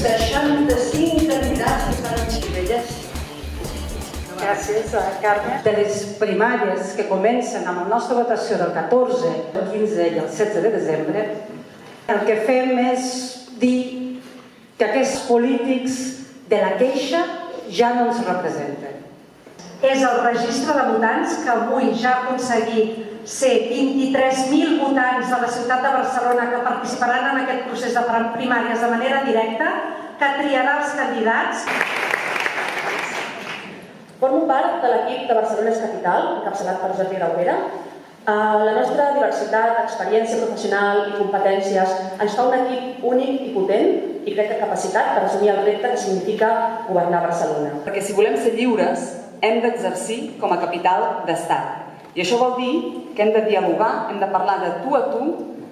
65 candidats diferents. Gràcies, Carme. De les primàries que comencen amb la nostra votació del 14, el 15 i el 16 de desembre, el que fem és dir que aquests polítics de la queixa ja no ens representen. És el registre de votants que avui ja ha aconseguit ser 23.000 votants de la ciutat de Barcelona que participaran en aquest procés de primàries de manera directa, que triarà els candidats. Formo part de l'equip de Barcelona és Capital, encapçalat per Jordi Graupera. La nostra diversitat, experiència professional i competències ens fa un equip únic i potent i crec que capacitat per assumir el repte que significa governar Barcelona. Perquè si volem ser lliures, hem d'exercir com a capital d'estat. I això vol dir que hem de dialogar, hem de parlar de tu a tu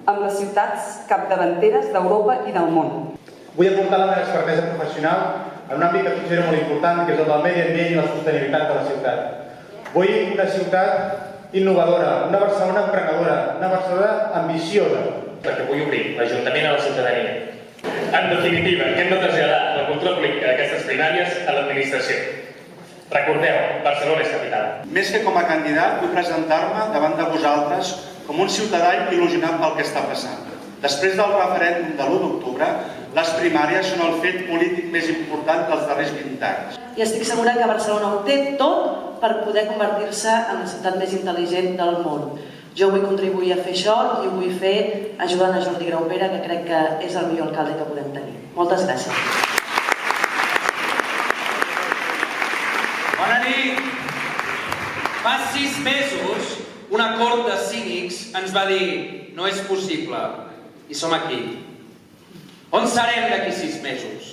amb les ciutats capdavanteres d'Europa i del món. Vull aportar la meva expertesa professional en un àmbit que considero molt important, que és el del medi ambient i la sostenibilitat de la ciutat. Vull una ciutat innovadora, una Barcelona emprenedora, una Barcelona ambiciosa. Perquè vull obrir l'Ajuntament a la ciutadania. En definitiva, que hem de traslladar la cultura política d'aquestes primàries a l'administració. Recordeu, Barcelona és capital. Més que com a candidat, vull presentar-me davant de vosaltres com un ciutadà il·lusionat pel que està passant. Després del referèndum de l'1 d'octubre, les primàries són el fet polític més important dels darrers 20 anys. I estic segura que Barcelona ho té tot per poder convertir-se en la ciutat més intel·ligent del món. Jo vull contribuir a fer això i ho vull fer ajudant a Jordi Graupera, que crec que és el millor alcalde que podem tenir. Moltes gràcies. Bona nit! Fa 6 mesos, una cort de cínics ens va dir no és possible. I som aquí. On serem d'aquí 6 mesos?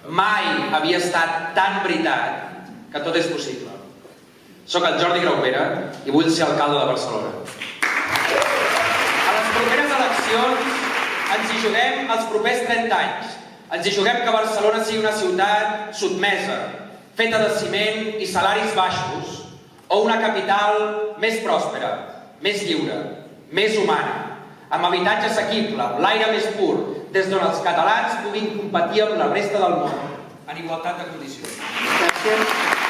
Mai havia estat tan veritat que tot és possible. Soc el Jordi Graupera i vull ser alcalde de Barcelona. A les properes eleccions ens hi juguem els propers 30 anys. Ens hi juguem que Barcelona sigui una ciutat sotmesa, feta de ciment i salaris baixos, o una capital més pròspera, més lliure, més humana, amb habitatge assequible, l'aire més pur, des d'on els catalans puguin competir amb la resta del món, en igualtat de condicions. Gràcies.